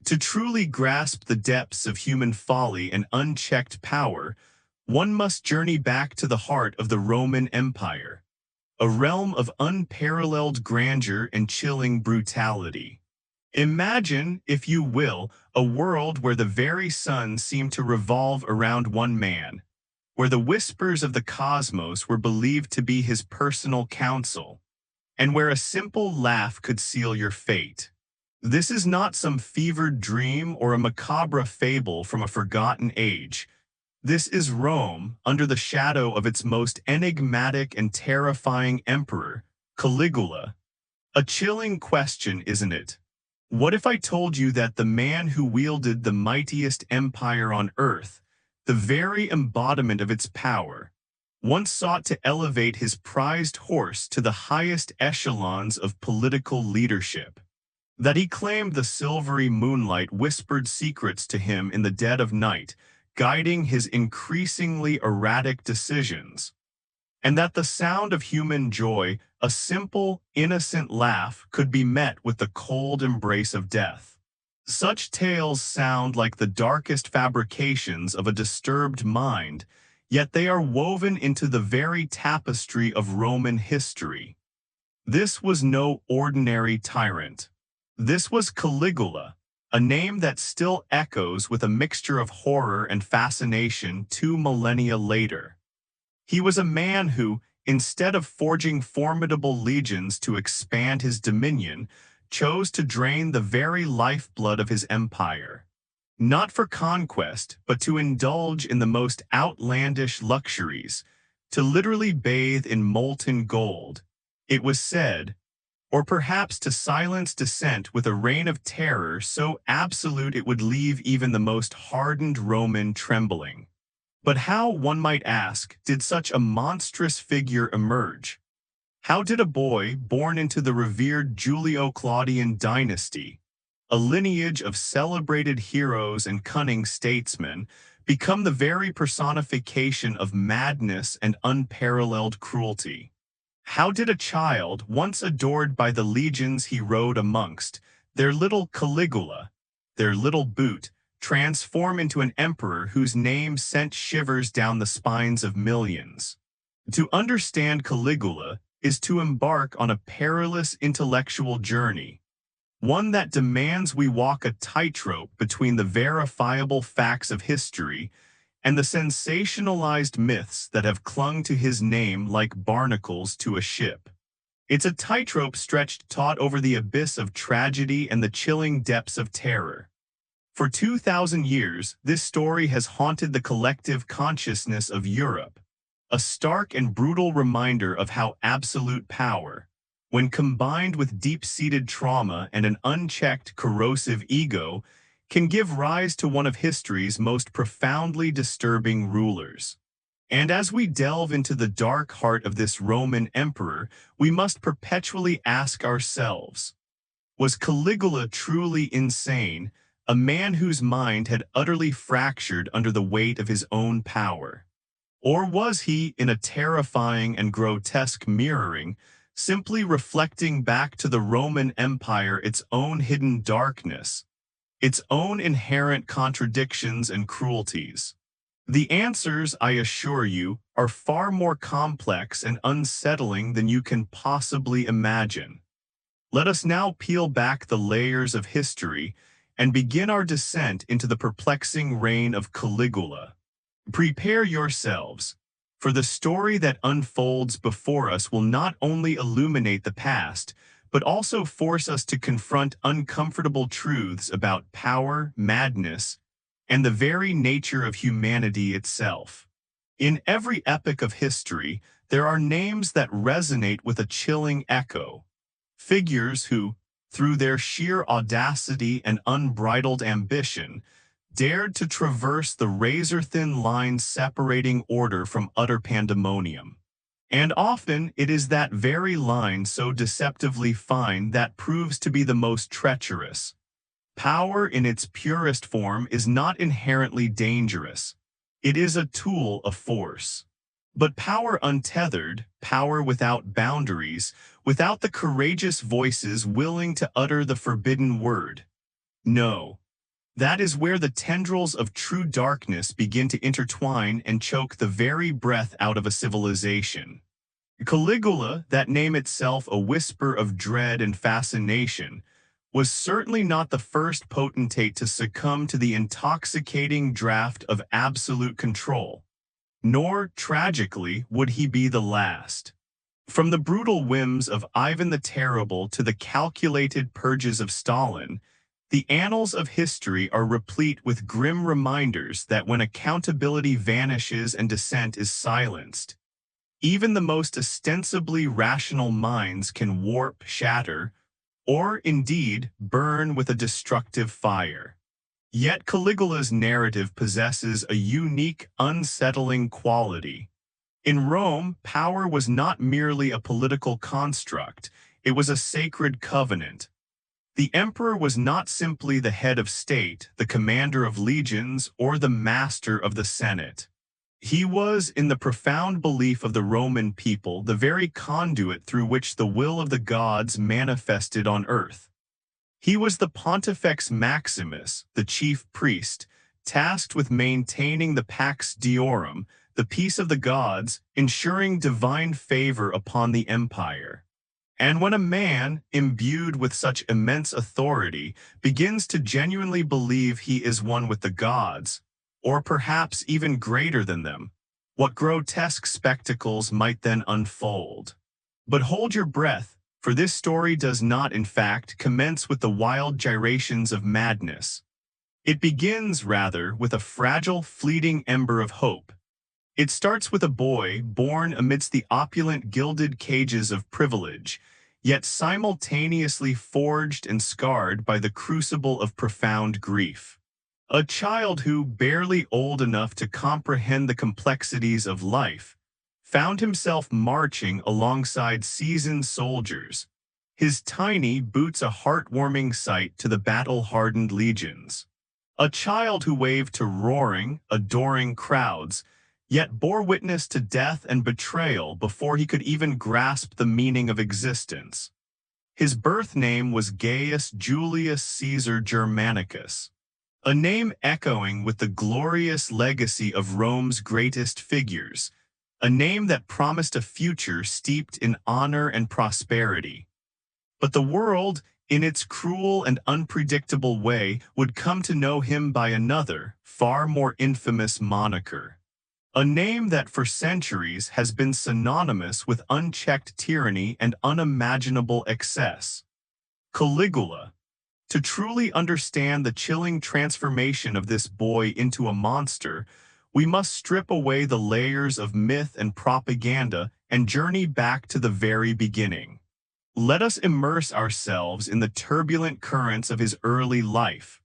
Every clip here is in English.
To truly grasp the depths of human folly and unchecked power, one must journey back to the heart of the Roman Empire, a realm of unparalleled grandeur and chilling brutality. Imagine, if you will, a world where the very sun seemed to revolve around one man, where the whispers of the cosmos were believed to be his personal counsel, and where a simple laugh could seal your fate. This is not some fevered dream or a macabre fable from a forgotten age. This is Rome, under the shadow of its most enigmatic and terrifying emperor, Caligula. A chilling question, isn't it? What if I told you that the man who wielded the mightiest empire on earth, the very embodiment of its power, once sought to elevate his prized horse to the highest echelons of political leadership? That he claimed the silvery moonlight whispered secrets to him in the dead of night, guiding his increasingly erratic decisions, and that the sound of human joy, a simple, innocent laugh, could be met with the cold embrace of death. Such tales sound like the darkest fabrications of a disturbed mind, yet they are woven into the very tapestry of Roman history. This was no ordinary tyrant. This was Caligula, a name that still echoes with a mixture of horror and fascination 2 millennia later. He was a man who, instead of forging formidable legions to expand his dominion, chose to drain the very lifeblood of his empire. Not for conquest, but to indulge in the most outlandish luxuries, to literally bathe in molten gold. It was said, or perhaps to silence dissent with a reign of terror so absolute it would leave even the most hardened Roman trembling. But how, one might ask, did such a monstrous figure emerge? How did a boy born into the revered Julio-Claudian dynasty, a lineage of celebrated heroes and cunning statesmen, become the very personification of madness and unparalleled cruelty? How did a child, once adored by the legions he rode amongst, their little Caligula, their little boot, transform into an emperor whose name sent shivers down the spines of millions? To understand Caligula is to embark on a perilous intellectual journey, one that demands we walk a tightrope between the verifiable facts of history and the sensationalized myths that have clung to his name like barnacles to a ship. It's a tightrope stretched taut over the abyss of tragedy and the chilling depths of terror. For 2,000 years, this story has haunted the collective consciousness of Europe, a stark and brutal reminder of how absolute power, when combined with deep-seated trauma and an unchecked, corrosive ego, can give rise to one of history's most profoundly disturbing rulers. And as we delve into the dark heart of this Roman emperor, we must perpetually ask ourselves, was Caligula truly insane, a man whose mind had utterly fractured under the weight of his own power? Or was he, in a terrifying and grotesque mirroring, simply reflecting back to the Roman Empire its own hidden darkness, its own inherent contradictions and cruelties? The answers, I assure you, are far more complex and unsettling than you can possibly imagine. Let us now peel back the layers of history and begin our descent into the perplexing reign of Caligula. Prepare yourselves, for the story that unfolds before us will not only illuminate the past, but also force us to confront uncomfortable truths about power, madness, and the very nature of humanity itself. In every epoch of history, there are names that resonate with a chilling echo, figures who, through their sheer audacity and unbridled ambition, dared to traverse the razor-thin line separating order from utter pandemonium. And often it is that very line so deceptively fine that proves to be the most treacherous. Power in its purest form is not inherently dangerous. It is a tool of force. But power untethered, power without boundaries, without the courageous voices willing to utter the forbidden word, no, That is where the tendrils of true darkness begin to intertwine and choke the very breath out of a civilization. Caligula, that name itself a whisper of dread and fascination, was certainly not the first potentate to succumb to the intoxicating draught of absolute control. Nor, tragically, would he be the last. From the brutal whims of Ivan the Terrible to the calculated purges of Stalin, the annals of history are replete with grim reminders that when accountability vanishes and dissent is silenced, even the most ostensibly rational minds can warp, shatter, or indeed burn with a destructive fire. Yet Caligula's narrative possesses a unique, unsettling quality. In Rome, power was not merely a political construct, it was a sacred covenant. The emperor was not simply the head of state, the commander of legions, or the master of the Senate. He was, in the profound belief of the Roman people, the very conduit through which the will of the gods manifested on earth. He was the Pontifex Maximus, the chief priest, tasked with maintaining the Pax Deorum, the peace of the gods, ensuring divine favor upon the empire. And when a man, imbued with such immense authority, begins to genuinely believe he is one with the gods, or perhaps even greater than them, what grotesque spectacles might then unfold. But hold your breath, for this story does not, in fact, commence with the wild gyrations of madness. It begins, rather, with a fragile, fleeting ember of hope. It starts with a boy born amidst the opulent gilded cages of privilege, yet simultaneously forged and scarred by the crucible of profound grief. A child who, barely old enough to comprehend the complexities of life, found himself marching alongside seasoned soldiers, his tiny boots a heartwarming sight to the battle-hardened legions. A child who waved to roaring, adoring crowds, yet bore witness to death and betrayal before he could even grasp the meaning of existence. His birth name was Gaius Julius Caesar Germanicus, a name echoing with the glorious legacy of Rome's greatest figures, a name that promised a future steeped in honor and prosperity. But the world, in its cruel and unpredictable way, would come to know him by another, far more infamous moniker. A name that for centuries has been synonymous with unchecked tyranny and unimaginable excess. Caligula. To truly understand the chilling transformation of this boy into a monster, we must strip away the layers of myth and propaganda and journey back to the very beginning. Let us immerse ourselves in the turbulent currents of his early life.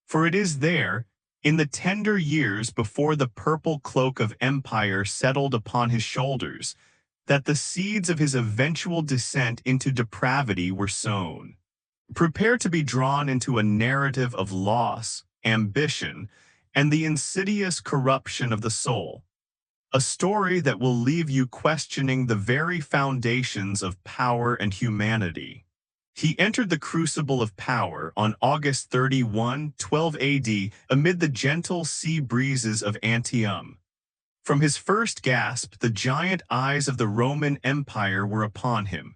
For it is there, in the tender years before the purple cloak of empire settled upon his shoulders, that the seeds of his eventual descent into depravity were sown. Prepare to be drawn into a narrative of loss, ambition, and the insidious corruption of the soul. A story that will leave you questioning the very foundations of power and humanity. He entered the crucible of power on August 31, 12 AD, amid the gentle sea breezes of Antium. From his first gasp, the giant eyes of the Roman Empire were upon him.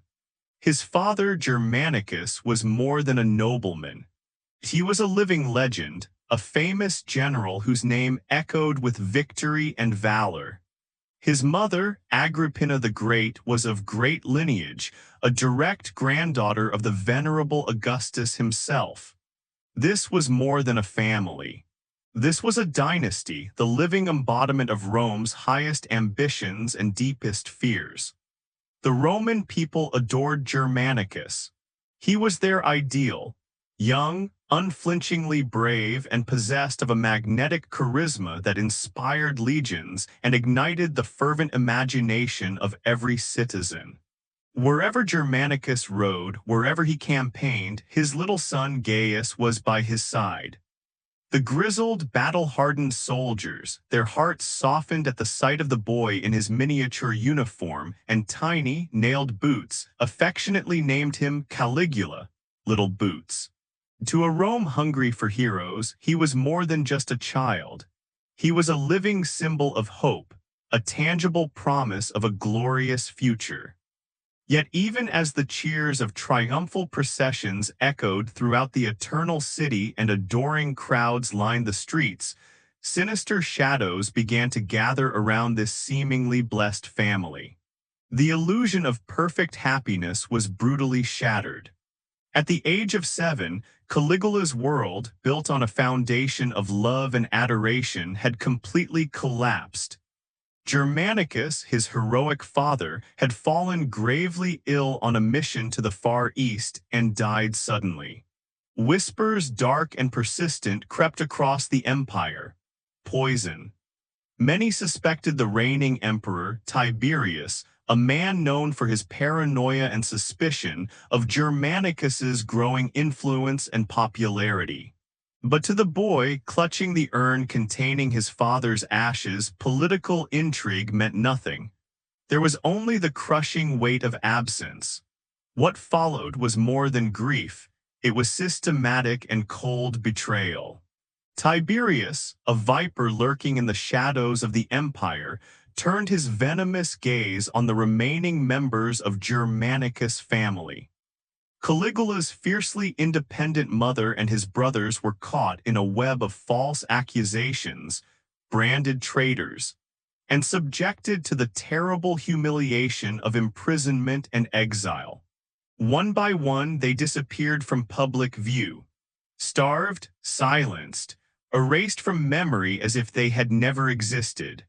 His father, Germanicus, was more than a nobleman. He was a living legend, a famous general whose name echoed with victory and valor. His mother, Agrippina the Great, was of great lineage, a direct granddaughter of the venerable Augustus himself. This was more than a family. This was a dynasty, the living embodiment of Rome's highest ambitions and deepest fears. The Roman people adored Germanicus. He was their ideal, young, unflinchingly brave, and possessed of a magnetic charisma that inspired legions and ignited the fervent imagination of every citizen. Wherever Germanicus rode, wherever he campaigned, his little son Gaius was by his side. The grizzled, battle-hardened soldiers, their hearts softened at the sight of the boy in his miniature uniform and tiny, nailed boots, affectionately named him Caligula, Little Boots. To a Rome hungry for heroes, he was more than just a child. He was a living symbol of hope, a tangible promise of a glorious future. Yet even as the cheers of triumphal processions echoed throughout the eternal city and adoring crowds lined the streets, sinister shadows began to gather around this seemingly blessed family. The illusion of perfect happiness was brutally shattered. At the age of 7, Caligula's world, built on a foundation of love and adoration, had completely collapsed. Germanicus, his heroic father, had fallen gravely ill on a mission to the Far East and died suddenly. Whispers dark and persistent crept across the empire. Poison. Many suspected the reigning emperor, Tiberius, a man known for his paranoia and suspicion, of Germanicus's growing influence and popularity. But to the boy clutching the urn containing his father's ashes, political intrigue meant nothing. There was only the crushing weight of absence. What followed was more than grief. It was systematic and cold betrayal. Tiberius, a viper lurking in the shadows of the empire, turned his venomous gaze on the remaining members of Germanicus' family. Caligula's fiercely independent mother and his brothers were caught in a web of false accusations, branded traitors, and subjected to the terrible humiliation of imprisonment and exile. One by one, they disappeared from public view, starved, silenced, erased from memory as if they had never existed.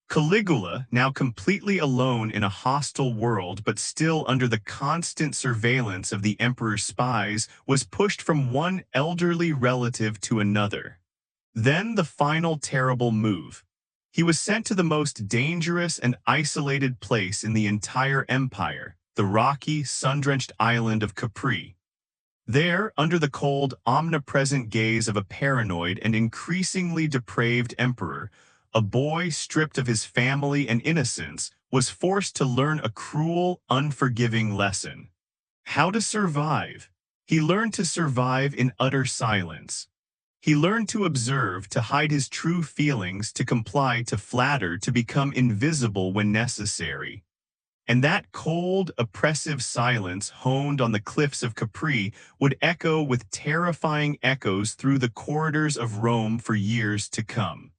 Caligula, now completely alone in a hostile world but still under the constant surveillance of the emperor's spies, was pushed from one elderly relative to another. Then the final terrible move. He was sent to the most dangerous and isolated place in the entire empire, the rocky, sun-drenched island of Capri. There, under the cold, omnipresent gaze of a paranoid and increasingly depraved emperor, a boy stripped of his family and innocence was forced to learn a cruel, unforgiving lesson. How to survive. He learned to survive in utter silence. He learned to observe, to hide his true feelings, to comply, to flatter, to become invisible when necessary. And that cold, oppressive silence honed on the cliffs of Capri would echo with terrifying echoes through the corridors of Rome for years to come.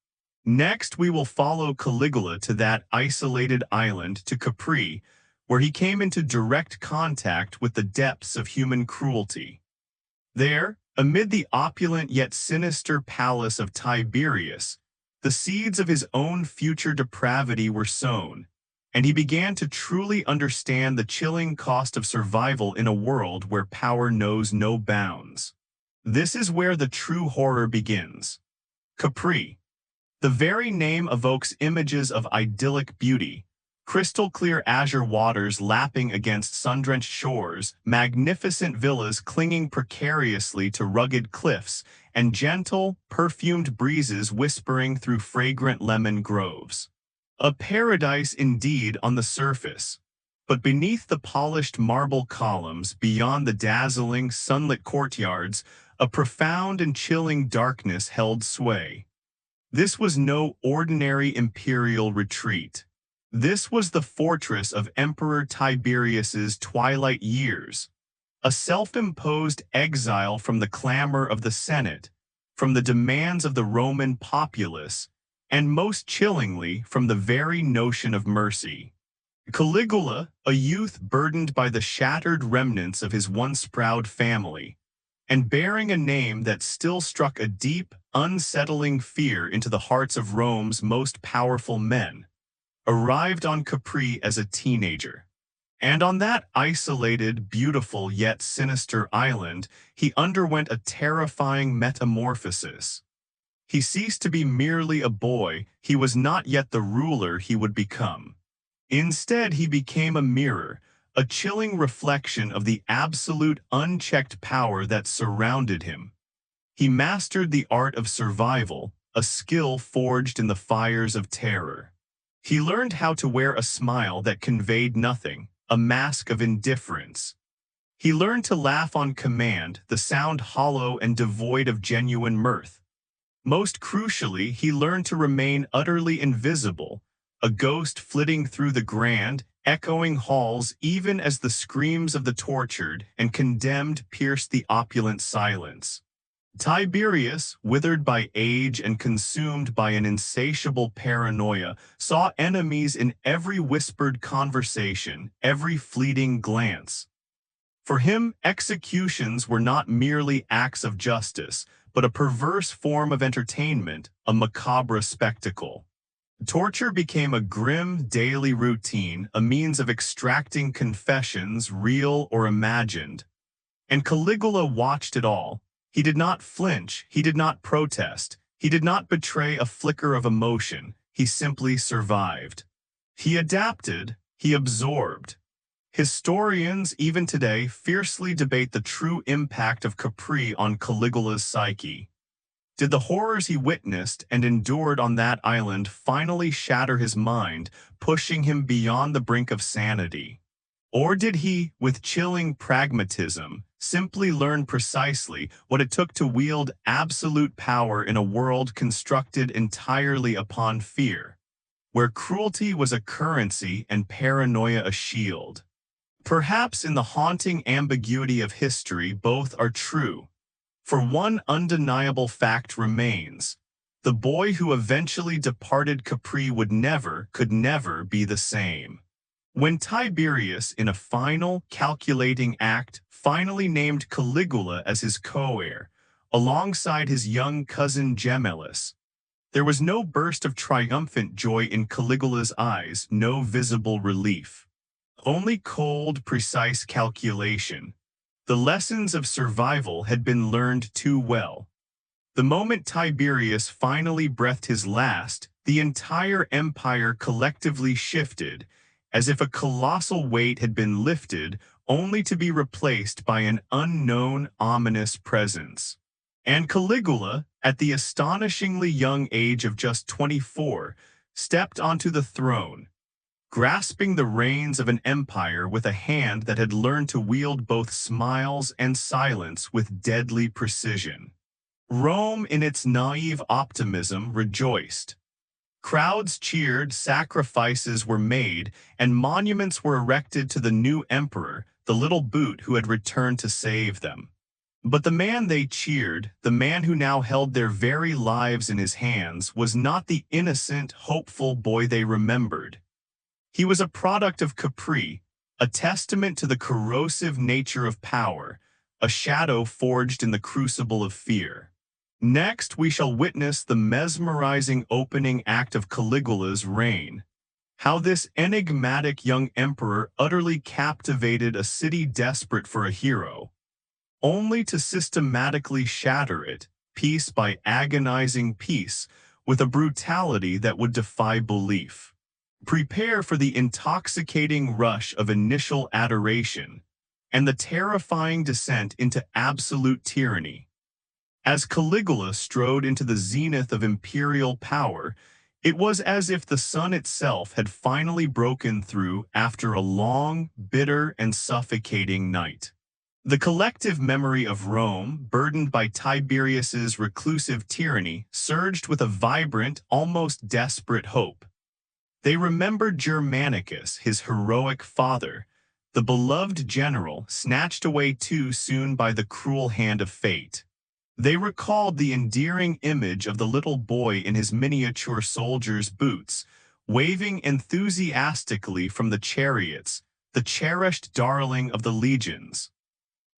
Next, we will follow Caligula to that isolated island, to Capri, where he came into direct contact with the depths of human cruelty. There, amid the opulent yet sinister palace of Tiberius, the seeds of his own future depravity were sown, and he began to truly understand the chilling cost of survival in a world where power knows no bounds. This is where the true horror begins. Capri. The very name evokes images of idyllic beauty, crystal-clear azure waters lapping against sun-drenched shores, magnificent villas clinging precariously to rugged cliffs, and gentle, perfumed breezes whispering through fragrant lemon groves. A paradise indeed on the surface, but beneath the polished marble columns, beyond the dazzling, sunlit courtyards, a profound and chilling darkness held sway. This was no ordinary imperial retreat. This was the fortress of Emperor Tiberius's twilight years, a self-imposed exile from the clamor of the Senate, from the demands of the Roman populace, and most chillingly, from the very notion of mercy. Caligula, a youth burdened by the shattered remnants of his once proud family, and bearing a name that still struck a deep, unsettling fear into the hearts of Rome's most powerful men, arrived on Capri as a teenager. And on that isolated, beautiful yet sinister island, he underwent a terrifying metamorphosis. He ceased to be merely a boy. He was not yet the ruler he would become. Instead, he became a mirror, a chilling reflection of the absolute unchecked power that surrounded him. He mastered the art of survival, a skill forged in the fires of terror. He learned how to wear a smile that conveyed nothing, a mask of indifference. He learned to laugh on command, the sound hollow and devoid of genuine mirth. Most crucially, he learned to remain utterly invisible, a ghost flitting through the grand, echoing halls even as the screams of the tortured and condemned pierced the opulent silence. Tiberius, withered by age and consumed by an insatiable paranoia, saw enemies in every whispered conversation, every fleeting glance. For him, executions were not merely acts of justice, but a perverse form of entertainment, a macabre spectacle. Torture became a grim daily routine, a means of extracting confessions, real or imagined. And Caligula watched it all. He did not flinch, he did not protest, he did not betray a flicker of emotion, he simply survived. He adapted, he absorbed. Historians, even today, fiercely debate the true impact of Capri on Caligula's psyche. Did the horrors he witnessed and endured on that island finally shatter his mind, pushing him beyond the brink of sanity? Or did he, with chilling pragmatism, simply learn precisely what it took to wield absolute power in a world constructed entirely upon fear, where cruelty was a currency and paranoia a shield? Perhaps in the haunting ambiguity of history, both are true. For one undeniable fact remains: the boy who eventually departed Capri could never be the same. When Tiberius, in a final, calculating act, finally named Caligula as his co-heir, alongside his young cousin Gemellus, there was no burst of triumphant joy in Caligula's eyes, no visible relief. Only cold, precise calculation. The lessons of survival had been learned too well. The moment Tiberius finally breathed his last, the entire empire collectively shifted, as if a colossal weight had been lifted, only to be replaced by an unknown, ominous presence. And Caligula, at the astonishingly young age of just 24, stepped onto the throne, grasping the reins of an empire with a hand that had learned to wield both smiles and silence with deadly precision. Rome, in its naive optimism, rejoiced. Crowds cheered, sacrifices were made, and monuments were erected to the new emperor, the little boot who had returned to save them. But the man they cheered, the man who now held their very lives in his hands, was not the innocent, hopeful boy they remembered. He was a product of Capri, a testament to the corrosive nature of power, a shadow forged in the crucible of fear. Next, we shall witness the mesmerizing opening act of Caligula's reign. How this enigmatic young emperor utterly captivated a city desperate for a hero, only to systematically shatter it, piece by agonizing piece, with a brutality that would defy belief. Prepare for the intoxicating rush of initial adoration and the terrifying descent into absolute tyranny. As Caligula strode into the zenith of imperial power, it was as if the sun itself had finally broken through after a long, bitter, and suffocating night. The collective memory of Rome, burdened by Tiberius's reclusive tyranny, surged with a vibrant, almost desperate hope. They remembered Germanicus, his heroic father, the beloved general, snatched away too soon by the cruel hand of fate. They recalled the endearing image of the little boy in his miniature soldier's boots, waving enthusiastically from the chariots, the cherished darling of the legions.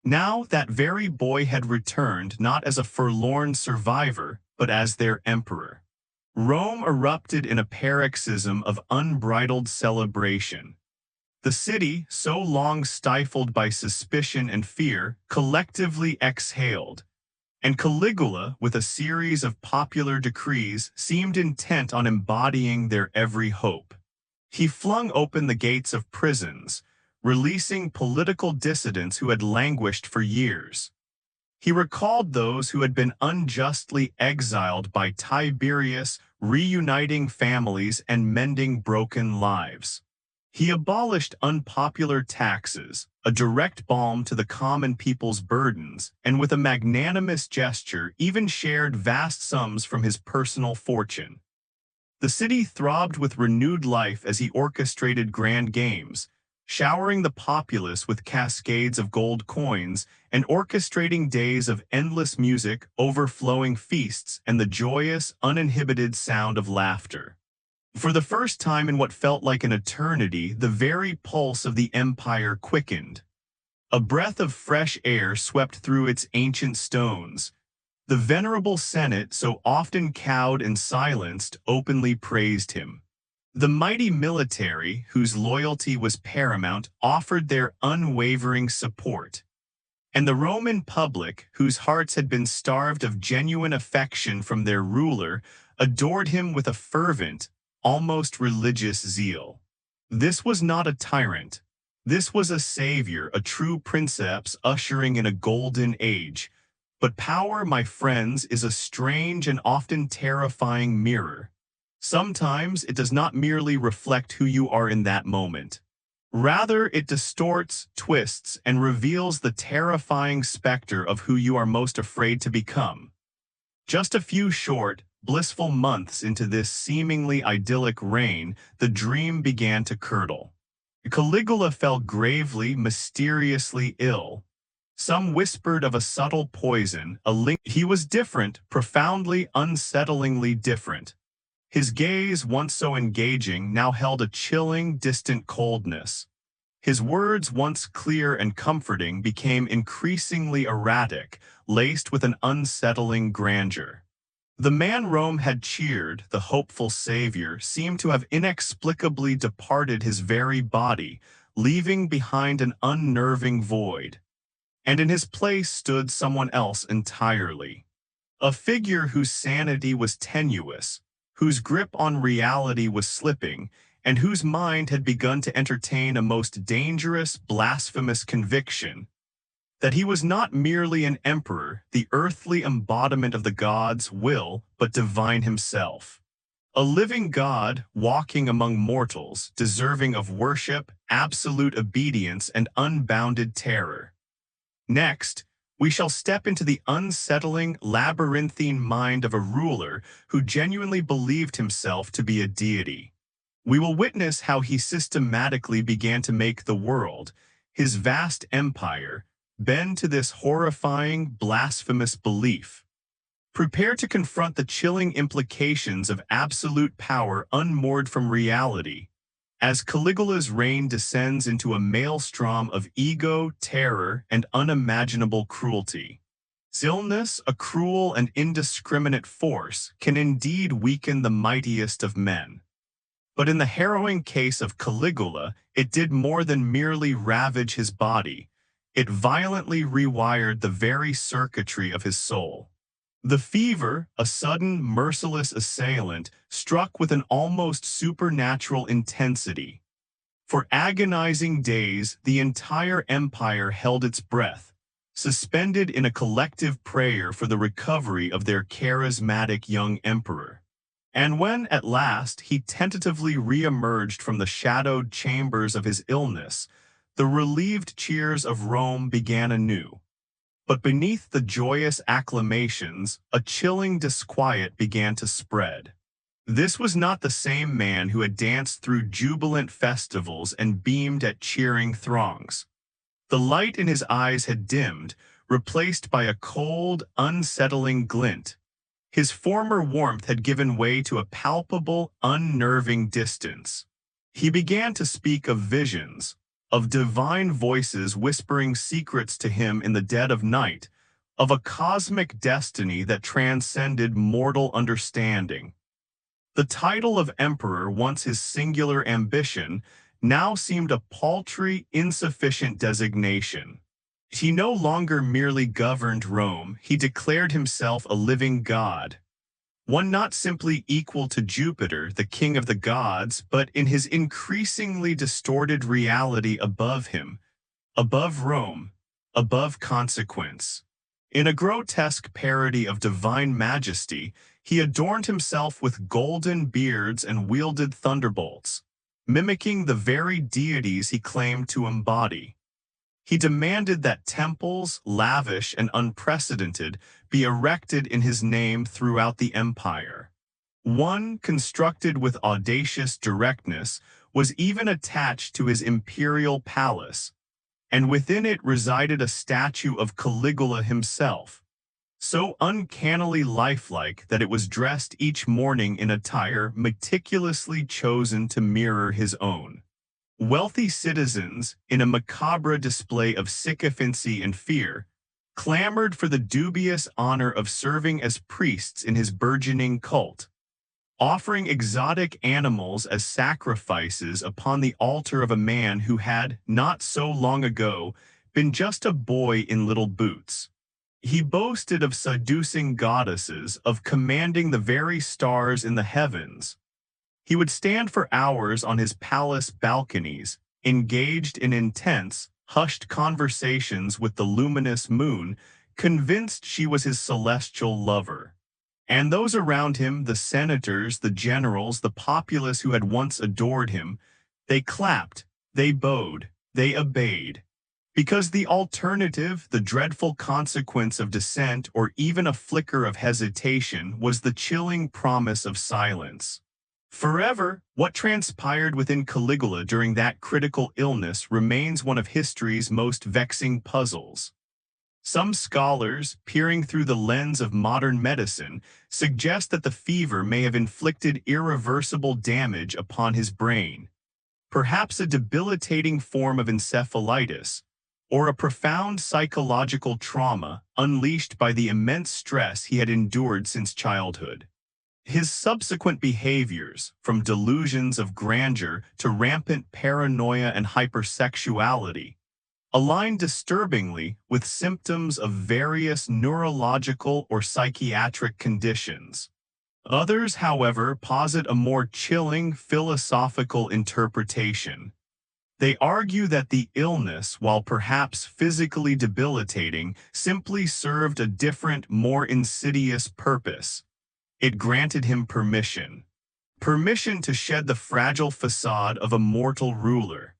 Now that very boy had returned not as a forlorn survivor, but as their emperor. Rome erupted in a paroxysm of unbridled celebration. The city, so long stifled by suspicion and fear, collectively exhaled. And Caligula, with a series of popular decrees, seemed intent on embodying their every hope. He flung open the gates of prisons, releasing political dissidents who had languished for years. He recalled those who had been unjustly exiled by Tiberius, reuniting families and mending broken lives. He abolished unpopular taxes, a direct balm to the common people's burdens, and with a magnanimous gesture even shared vast sums from his personal fortune. The city throbbed with renewed life as he orchestrated grand games, showering the populace with cascades of gold coins and orchestrating days of endless music, overflowing feasts, and the joyous, uninhibited sound of laughter. For the first time in what felt like an eternity, the very pulse of the empire quickened. A breath of fresh air swept through its ancient stones. The venerable Senate, so often cowed and silenced, openly praised him. The mighty military, whose loyalty was paramount, offered their unwavering support. And the Roman public, whose hearts had been starved of genuine affection from their ruler, adored him with a fervent, almost religious zeal. This was not a tyrant. This was a savior, a true princeps ushering in a golden age. But power, my friends, is a strange and often terrifying mirror. Sometimes it does not merely reflect who you are in that moment. Rather, it distorts, twists, and reveals the terrifying specter of who you are most afraid to become. Just a few short, blissful months into this seemingly idyllic reign, the dream began to curdle. Caligula fell gravely, mysteriously ill. Some whispered of a subtle poison, a link. He was different, profoundly, unsettlingly different. His gaze, once so engaging, now held a chilling, distant coldness. His words, once clear and comforting, became increasingly erratic, laced with an unsettling grandeur. The man Rome had cheered, the hopeful savior, seemed to have inexplicably departed his very body, leaving behind an unnerving void. And in his place stood someone else entirely. A figure whose sanity was tenuous, whose grip on reality was slipping, and whose mind had begun to entertain a most dangerous, blasphemous conviction that he was not merely an emperor, the earthly embodiment of the gods' will, but divine himself. A living God, walking among mortals, deserving of worship, absolute obedience, and unbounded terror. Next, we shall step into the unsettling, labyrinthine mind of a ruler who genuinely believed himself to be a deity. We will witness how he systematically began to make the world, his vast empire, bend to this horrifying, blasphemous belief. Prepare to confront the chilling implications of absolute power unmoored from reality, as Caligula's reign descends into a maelstrom of ego, terror, and unimaginable cruelty. Illness, a cruel and indiscriminate force, can indeed weaken the mightiest of men. But in the harrowing case of Caligula, it did more than merely ravage his body. It violently rewired the very circuitry of his soul. The fever, a sudden, merciless assailant, struck with an almost supernatural intensity. For agonizing days, the entire empire held its breath, suspended in a collective prayer for the recovery of their charismatic young emperor. And when, at last, he tentatively re-emerged from the shadowed chambers of his illness, the relieved cheers of Rome began anew. But beneath the joyous acclamations, a chilling disquiet began to spread. This was not the same man who had danced through jubilant festivals and beamed at cheering throngs. The light in his eyes had dimmed, replaced by a cold, unsettling glint. His former warmth had given way to a palpable, unnerving distance. He began to speak of visions, of divine voices whispering secrets to him in the dead of night, of a cosmic destiny that transcended mortal understanding. The title of emperor, once his singular ambition, now seemed a paltry, insufficient designation. He no longer merely governed Rome, he declared himself a living god. One not simply equal to Jupiter, the king of the gods, but in his increasingly distorted reality above him, above Rome, above consequence. In a grotesque parody of divine majesty, he adorned himself with golden beards and wielded thunderbolts. mimicking the very deities he claimed to embody. He demanded that temples, lavish and unprecedented, be erected in his name throughout the empire. One, constructed with audacious directness, was even attached to his imperial palace, and within it resided a statue of Caligula himself, so uncannily lifelike that it was dressed each morning in attire meticulously chosen to mirror his own. Wealthy citizens, in a macabre display of sycophancy and fear, clamored for the dubious honor of serving as priests in his burgeoning cult, offering exotic animals as sacrifices upon the altar of a man who had, not so long ago, been just a boy in little boots. He boasted of seducing goddesses, of commanding the very stars in the heavens. He would stand for hours on his palace balconies, engaged in intense, hushed conversations with the luminous moon, convinced she was his celestial lover. And those around him, the senators, the generals, the populace who had once adored him, they clapped, they bowed, they obeyed. Because the alternative, the dreadful consequence of dissent or even a flicker of hesitation, was the chilling promise of silence. Forever, what transpired within Caligula during that critical illness remains one of history's most vexing puzzles. Some scholars, peering through the lens of modern medicine, suggest that the fever may have inflicted irreversible damage upon his brain, perhaps a debilitating form of encephalitis, or a profound psychological trauma unleashed by the immense stress he had endured since childhood. His subsequent behaviors, from delusions of grandeur to rampant paranoia and hypersexuality, align disturbingly with symptoms of various neurological or psychiatric conditions. Others, however, posit a more chilling philosophical interpretation. They argue that the illness, while perhaps physically debilitating, simply served a different, more insidious purpose. It granted him permission. Permission to shed the fragile facade of a mortal ruler.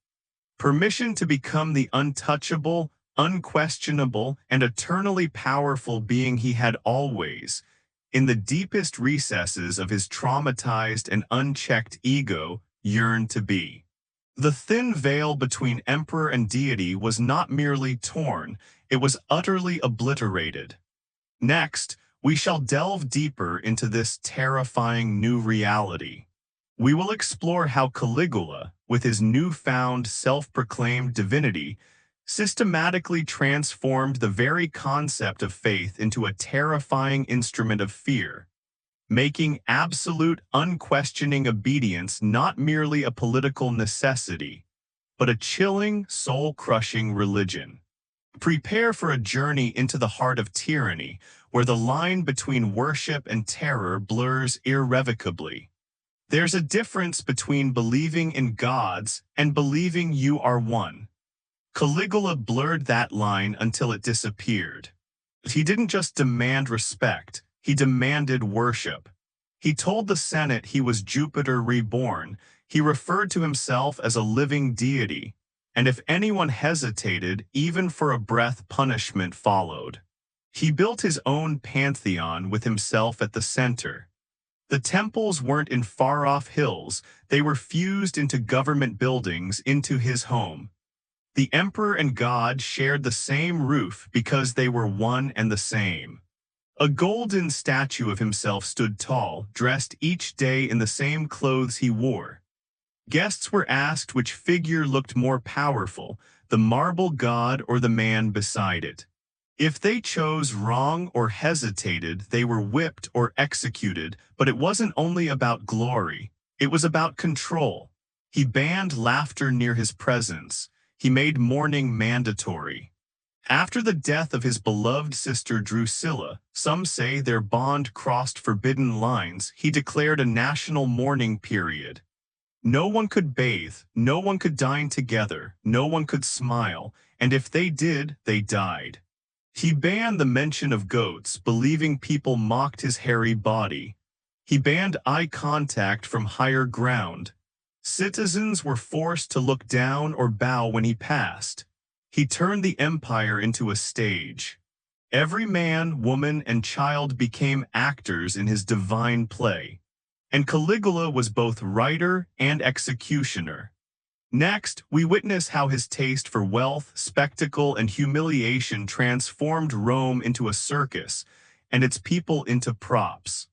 Permission to become the untouchable, unquestionable, and eternally powerful being he had always, in the deepest recesses of his traumatized and unchecked ego, yearned to be. The thin veil between emperor and deity was not merely torn, it was utterly obliterated. Next, we shall delve deeper into this terrifying new reality. We will explore how Caligula, with his newfound self-proclaimed divinity, systematically transformed the very concept of faith into a terrifying instrument of fear, making absolute, unquestioning obedience not merely a political necessity, but a chilling, soul-crushing religion. Prepare for a journey into the heart of tyranny, where the line between worship and terror blurs irrevocably. There's a difference between believing in gods and believing you are one. Caligula blurred that line until it disappeared. He didn't just demand respect, he demanded worship. He told the Senate he was Jupiter reborn. He referred to himself as a living deity, and if anyone hesitated, even for a breath, punishment followed. He built his own pantheon with himself at the center. The temples weren't in far-off hills, they were fused into government buildings, into his home. The emperor and God shared the same roof because they were one and the same. A golden statue of himself stood tall, dressed each day in the same clothes he wore. Guests were asked which figure looked more powerful, the marble god or the man beside it. If they chose wrong or hesitated, they were whipped or executed, but it wasn't only about glory, it was about control. He banned laughter near his presence. He made mourning mandatory. After the death of his beloved sister Drusilla, some say their bond crossed forbidden lines, he declared a national mourning period. No one could bathe, no one could dine together, no one could smile, and if they did, they died. He banned the mention of goats, believing people mocked his hairy body. He banned eye contact from higher ground. Citizens were forced to look down or bow when he passed. He turned the empire into a stage. Every man, woman, and child became actors in his divine play. And Caligula was both writer and executioner. Next, we witness how his taste for wealth, spectacle, and humiliation transformed Rome into a circus, and its people into props.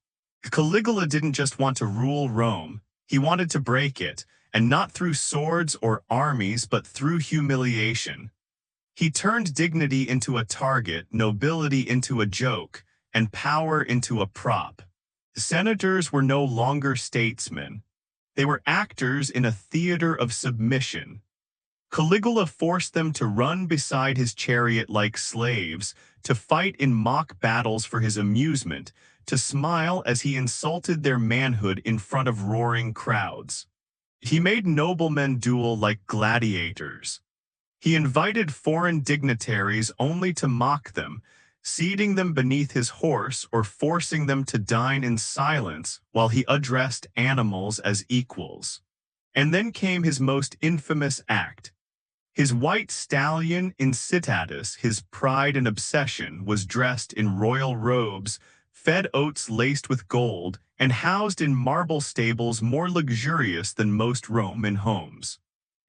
Caligula didn't just want to rule Rome, he wanted to break it, and not through swords or armies but through humiliation. He turned dignity into a target, nobility into a joke, and power into a prop. Senators were no longer statesmen. They were actors in a theater of submission. Caligula forced them to run beside his chariot like slaves, to fight in mock battles for his amusement, to smile as he insulted their manhood in front of roaring crowds. He made noblemen duel like gladiators. He invited foreign dignitaries only to mock them, seating them beneath his horse or forcing them to dine in silence while he addressed animals as equals. And then came his most infamous act. His white stallion Incitatus, his pride and obsession, was dressed in royal robes, fed oats laced with gold, and housed in marble stables more luxurious than most Roman homes.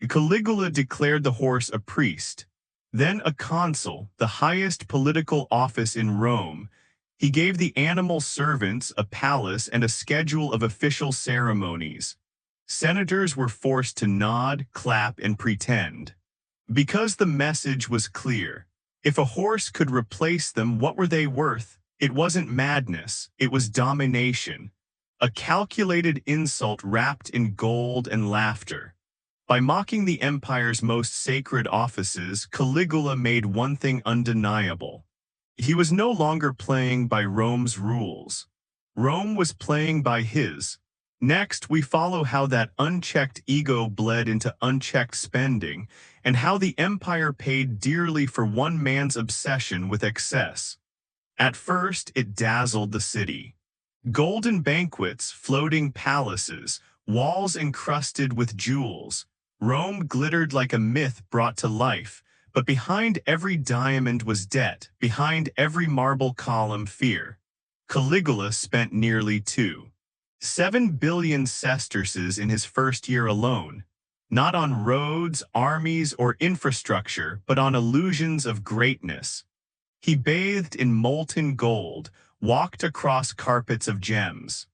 Caligula declared the horse a priest, then a consul, the highest political office in Rome. He gave the animal servants a palace and a schedule of official ceremonies. Senators were forced to nod, clap, and pretend. Because the message was clear. If a horse could replace them, what were they worth? It wasn't madness, it was domination. A calculated insult wrapped in gold and laughter. By mocking the empire's most sacred offices, Caligula made one thing undeniable. He was no longer playing by Rome's rules. Rome was playing by his. Next, we follow how that unchecked ego bled into unchecked spending, and how the empire paid dearly for one man's obsession with excess. At first, it dazzled the city. Golden banquets, floating palaces, walls encrusted with jewels. Rome glittered like a myth brought to life, but behind every diamond was debt, behind every marble column fear. Caligula spent nearly 2.7 billion sesterces in his first year alone, not on roads, armies, or infrastructure, but on illusions of greatness. He bathed in molten gold, walked across carpets of gems,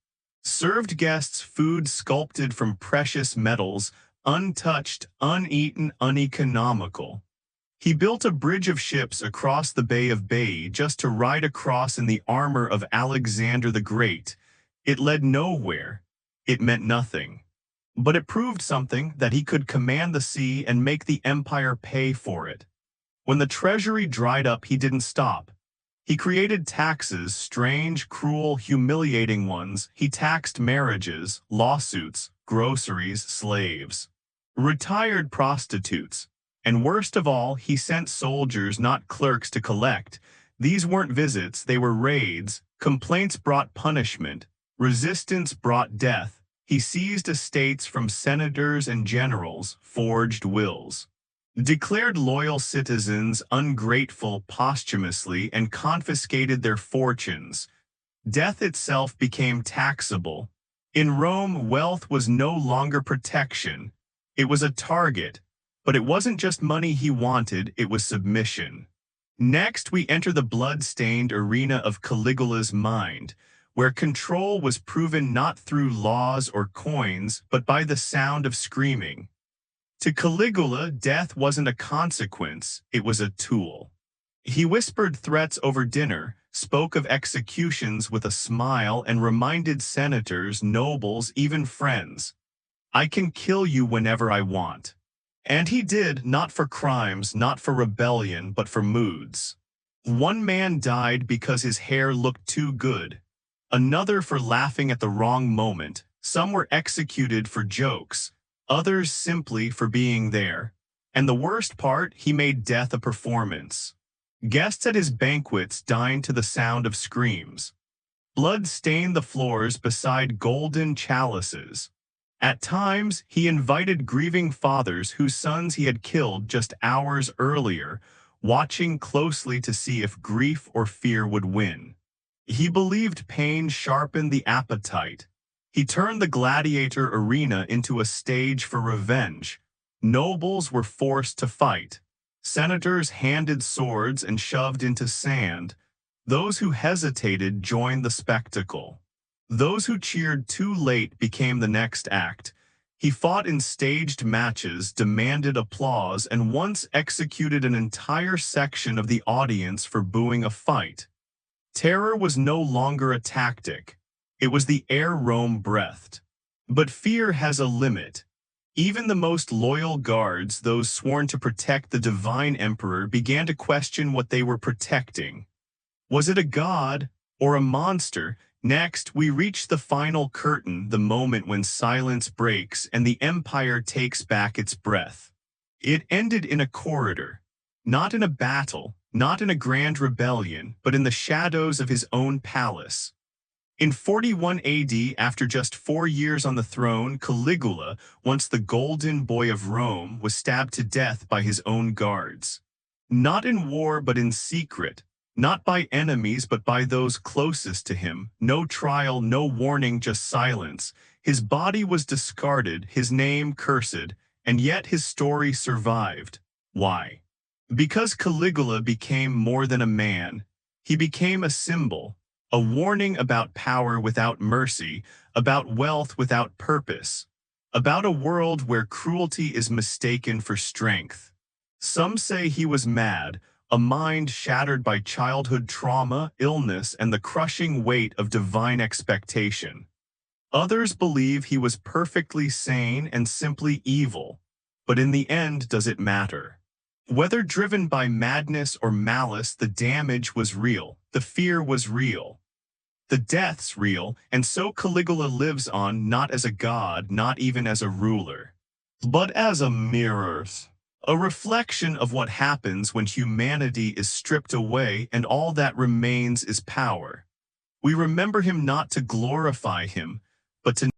served guests food sculpted from precious metals, untouched, uneaten, uneconomical. He built a bridge of ships across the Bay of Baiae just to ride across in the armor of Alexander the Great. It led nowhere. It meant nothing. But it proved something, that he could command the sea and make the empire pay for it. When the treasury dried up, he didn't stop. He created taxes, strange, cruel, humiliating ones. He taxed marriages, lawsuits, groceries, slaves, retired prostitutes, and worst of all, he sent soldiers, not clerks, to collect. These weren't visits, they were raids. Complaints brought punishment. Resistance brought death. He seized estates from senators and generals, forged wills, declared loyal citizens ungrateful posthumously, and confiscated their fortunes. Death itself became taxable. In Rome, wealth was no longer protection. It was a target. But it wasn't just money he wanted, it was submission. Next, we enter the blood-stained arena of Caligula's mind, where control was proven not through laws or coins, but by the sound of screaming. To Caligula, death wasn't a consequence, it was a tool. He whispered threats over dinner, spoke of executions with a smile, and reminded senators, nobles, even friends, "I can kill you whenever I want." And he did, not for crimes, not for rebellion, but for moods. One man died because his hair looked too good, another for laughing at the wrong moment. Some were executed for jokes, others simply for being there. And the worst part, he made death a performance. Guests at his banquets dined to the sound of screams. Blood stained the floors beside golden chalices. At times, he invited grieving fathers whose sons he had killed just hours earlier, watching closely to see if grief or fear would win. He believed pain sharpened the appetite. He turned the gladiator arena into a stage for revenge. Nobles were forced to fight. Senators handed swords and shoved into sand. Those who hesitated joined the spectacle. Those who cheered too late became the next act. He fought in staged matches, demanded applause, and once executed an entire section of the audience for booing a fight. Terror was no longer a tactic. It was the air Rome breathed. But fear has a limit. Even the most loyal guards, those sworn to protect the divine emperor, began to question what they were protecting. Was it a god or a monster? Next, we reach the final curtain, the moment when silence breaks and the empire takes back its breath. It ended in a corridor, not in a battle, not in a grand rebellion, but in the shadows of his own palace. In 41 AD, after just 4 years on the throne, Caligula, once the golden boy of Rome, was stabbed to death by his own guards. Not in war, but in secret. Not by enemies, but by those closest to him. No trial, no warning, just silence. His body was discarded, his name cursed, and yet his story survived. Why? Because Caligula became more than a man. He became a symbol, a warning about power without mercy, about wealth without purpose, about a world where cruelty is mistaken for strength. Some say he was mad, a mind shattered by childhood trauma, illness, and the crushing weight of divine expectation. Others believe he was perfectly sane and simply evil. But in the end, does it matter? Whether driven by madness or malice, the damage was real, the fear was real, the death's real, and so Caligula lives on, not as a god, not even as a ruler, but as a mirror. A reflection of what happens when humanity is stripped away and all that remains is power. We remember him not to glorify him, but to